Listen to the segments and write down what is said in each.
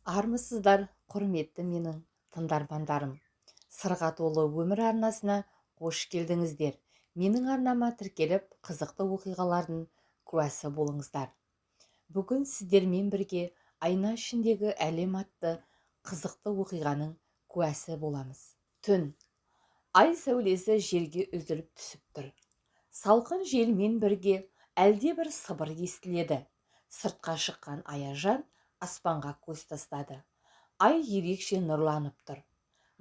Армысыздар, құрметті менің тыңдармандарым. Сырға толы өмір арнасына қош келдіңіздер. Менің арнама тіркеліп, қызықты оқиғалардың куәсі болыңыздар. Бүгін сіздермен бірге айна ішіндегі әлем атты қызықты оқиғаның куәсі боламыз. Түн. Ай сәулесі жерге үзіліп түсіп тұр. Салқын желмен бірге әлде бір сыбыр естіледі. Сыртқа шыққан Аяжан аспанға көз тастады. Ай ерекше нұрланып тұр.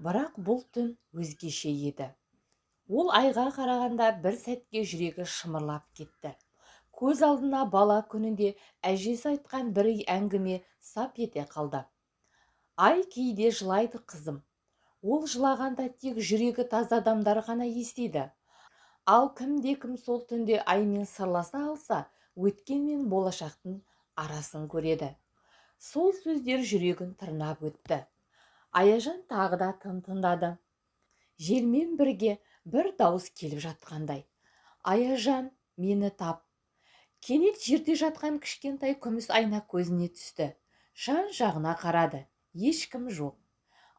Бірақ бұл түн өзгеше еді. Ол айға қарағанда бір сәтке жүрегі шымырлап кетті. Көз алдына бала күнінде әжесі айтқан бір әңгіме сап ете қалды. Ай кейде жылайды қызым. Ол жылағанда тек жүрегі таза адамдар ғана естиді. Ал кім сол түнде аймен сырласа алса, өткен мен болашақтың арасын көреді. Сол сөздер жүрегін тырнап өтті. Аяжан тағы да тыңдады. Желмен бірге бір дауыс келіп жатқандай. Аяжан, мені тап. Кенет жерде жатқан кішкентай күміс айна көзіне түсті. Жан-жағына қарады. Ешкім жоқ.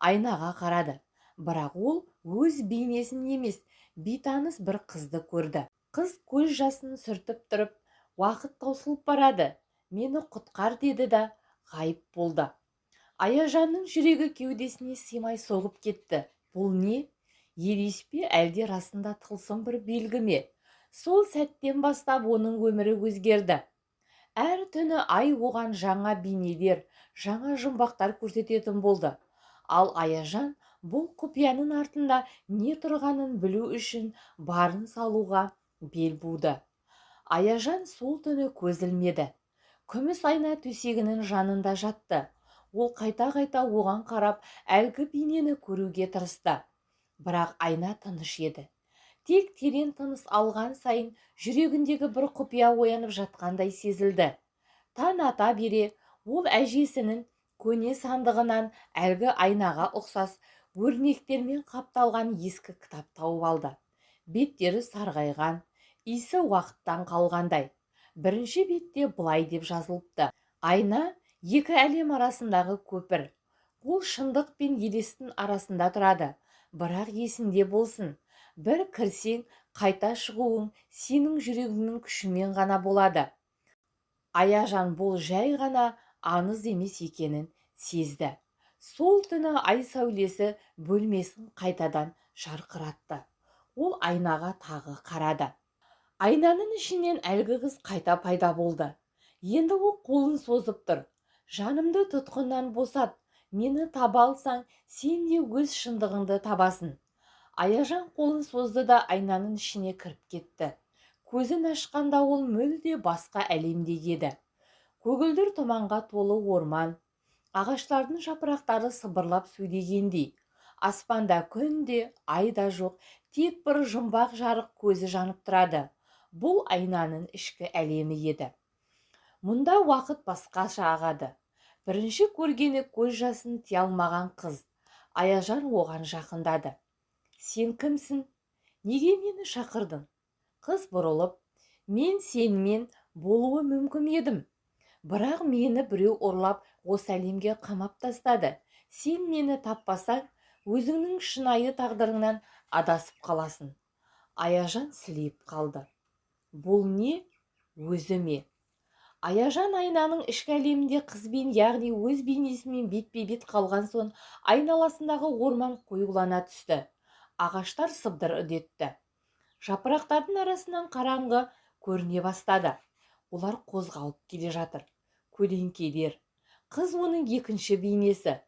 Айнаға қарады. Бірақ ол өз бейнесін емес, бейтаныс бір қызды көрді. Қыз көз жасын сүртіп тұрып, уақыт таусылып барады. Мені құтқар деді да ғайып болды. Аяжанның жүрегі кеудесіне сыймай соғып кетті. Бұл не? Елес пе, әлде расында тылсым бір белгі ме? Сол сәттен бастап оның өмірі өзгерді. Әр түні ай оған жаңа бейнелер, жаңа жұмбақтар көрсететін болды. Ал Аяжан бұл құпияның артында не тұрғанын білу үшін барын салуға бел буды. Аяжан сол түні көз ілмеді. Күміс айна төсегінің жанында жатты. Ол қайта-қайта оған қарап, әлгі бейнені көруге тырысты. Бірақ айна тыныш еді. Тек терең тыныс алған сайын жүрегіндегі бір құпия оянып жатқандай сезілді. Таң ата бере, ол әжесінің көне сандығынан әлгі айнаға ұқсас өрнектермен қапталған ескі кітап тауып алды. Беттері сарғайған, иісі уақыттан қалғандай. Бірінші бетте былай деп жазылыпты: айна екі әлем арасындағы көпір. Ол шындық пен елестің арасында тұрады. Бірақ есінде болсын, бір кірсең, қайта шығуың сенің жүрегіңнің күшімен ғана болады. Аяжан бұл жай ғана аңыз емес екенін сезді. Сол түні ай сәулесі бөлмесін қайтадан жарқыратты. Ол айнаға тағы қарады. Айнаның ішінен әлгі қыз қайта пайда болды. Енді ол қолын созып тұр. Жанымды тұтқыннан босат, мені таба алсаң, сен де өз шындығыңды табасың. Аяжан қолын созды да айнаның ішіне кіріп кетті. Көзін ашқанда ол мүлде басқа әлемде еді. Көгілдір тұманға толы орман, ағаштардың жапырақтары сыбырлап сөйлегендей. Аспанда күн де, ай да жоқ, тек бір жұмбақ жарық көзі жанып тұрады. Бұл айнаның ішкі әлемі еді. Мұнда уақыт басқаша ағады. Бірінші көргені көз жасын тия алмаған қыз. Аяжан оған жақындады. Сен кімсің? Неге мені шақырдың? Қыз бұрылып, мен сенімен болуы мүмкін едім. Бірақ мені біреу ұрлап осы әлемге қамап тастады. Сен мені таппасаң, өзіңнің шынайы тағдырыңнан адасып қаласың. Аяжан сілейіп қалды. Бұл не? Өзі ме? Аяжан айнаның ішкі әлемінде қызбен, яғни өз бейнесімен бетпе-бет қалған соң, айналасындағы орман қоюлана түсті. Ағаштар сыбдыр үдетті. Жапырақтардың арасынан қараңғы көріне бастады. Олар қозғалып келе жатыр. Көлеңкелер. Қыз оның екінші бейнесі.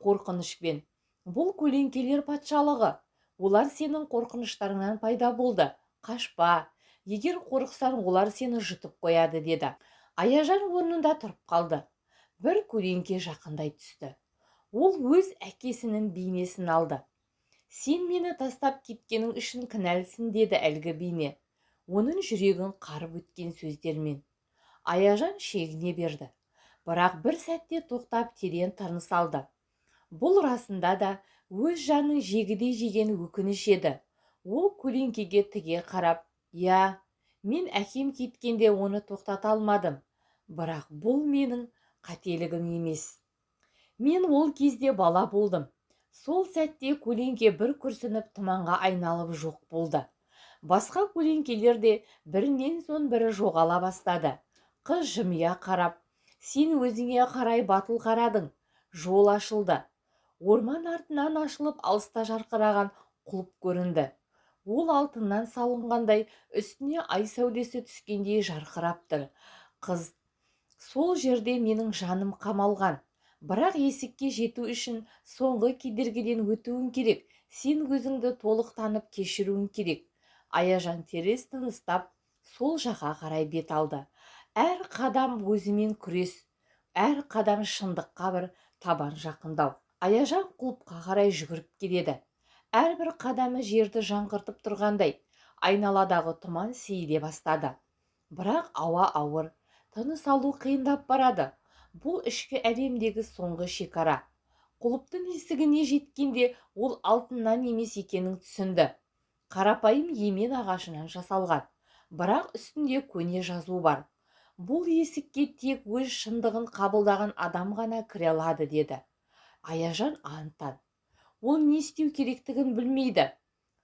Қорқынышпен. Бұл көлеңкелер патшалығы. Олар сенің қорқыныштарыңнан пайда болды. Қашпа. Егер қорықсаң, олар сені жұтып қояды, деді. Аяжан орнында тұрып қалды. Бір көлеңке жақындай түсті. Ол өз әкесінің бейнесін алды. Сен мені тастап кеткенің үшін кінәлісің, деді әлгі бейне. Оның жүрегін қарып өткен сөздермен. Аяжан шегіне берді. Бірақ бір сәтте тоқтап терең тыныс алды. Бұл расында да өз жанын жегідей жеген өкініш еді. Ол көлеңкеге тіге қарап, я, мен әкем кеткенде оны тоқтата алмадым. Бірақ бұл менің қателігім емес. Мен ол кезде бала болдым. Сол сәтте көлеңке бір күрсініп тұманға айналып жоқ болды. Басқа көлеңкелер де бірінен соң бірі жоғала бастады. Қыз жымия қарап, сен өзіңе қарай батыл қарадың. Жол ашылды. Орман артынан ашылып алыста жарқыраған құлып көрінді. Ол алтыннан салынғандай, үстіне ай сәулесі түскендей жарқырап тұр. Қыз: сол жерде менің жаным қамалған. Бірақ есікке жету үшін соңғы кедергіден өтуің керек. Сен өзіңді толық танып кешіруің керек. Аяжан теріс тыныстап, сол жаққа қарай бет алды. Әр қадам өзімен күрес, әр қадам шындыққа бір табан жақындау. Аяжан құлыпқа қарай жүгіріп келеді. Әрбір қадамы жерді жаңғыртып тұрғандай, айналадағы тұман сейіле бастады. Бірақ ауа ауыр, тыныс алу қиындап барады. Бұл ішкі әлемдегі соңғы шекара. Құлыптың есігіне жеткенде ол алтыннан емес екенін түсінді. Қарапайым емен ағашынан жасалған, бірақ үстінде көне жазу бар. Бұл есікке тек өз шындығын қабылдаған адам ғана кіре алады, деді. Аяжан аң-таң. Ол не істеу керектігін білмейді.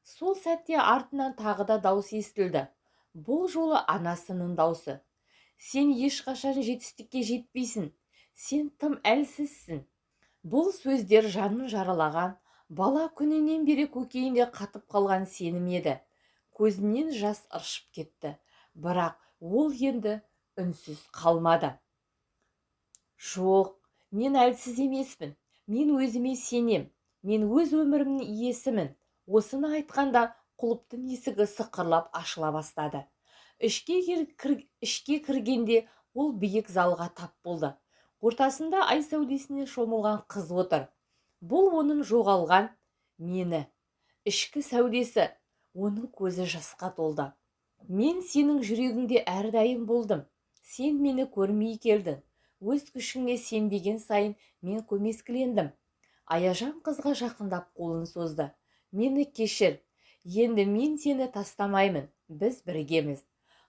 Сол сәтте артынан тағы да дауыс естілді. Бұл жолы анасының даусы. Сен ешқашан жетістікке жетпейсің. Сен тым әлсізсің. Бұл сөздер жанын жаралаған, бала күнінен бері көкейінде қатып қалған сенім еді. Көзінен жас ыршып кетті. Бірақ ол енді үнсіз қалмады. Жоқ, мен әлсіз емеспін. Мен өзіме сенем. Мен өз өмірімнің иесімін. Осыны айтқанда құлыптың есігі сықырлап ашыла бастады. Ішке кіргенде ол биік залға тап болды. Ортасында ай сәулесіне шомылған қыз отыр. Бұл оның жоғалған мені. Ішкі сәулесі, оның көзі жасқа толды. Мен сенің жүрегіңде әрдайым болдым. Сен мені көрмей келдің. Өз күшіңе сенбеген сайын мен көмескілендім. Аяжан қызға жақындап қолын созды. Мені кешір. Енді мен сені тастамаймын. Біз біргеміз.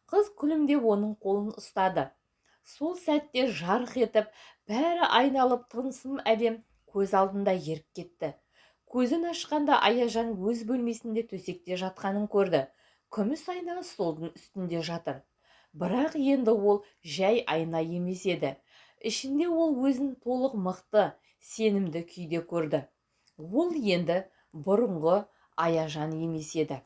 Қыз күлімдеп оның қолын ұстады. Сол сәтте жарқ етіп, бәрі айналып тылсым әлем көз алдында еріп кетті. Көзін ашқанда Аяжан өз бөлмесінде төсекте жатқанын көрді. Күміс айна столдың үстінде жатыр. Бірақ енді ол жай айна емес еді. Ішінде ол өзін толық мықты, сенімді күйде көрді. Ол енді бұрынғы Аяжан емес еді.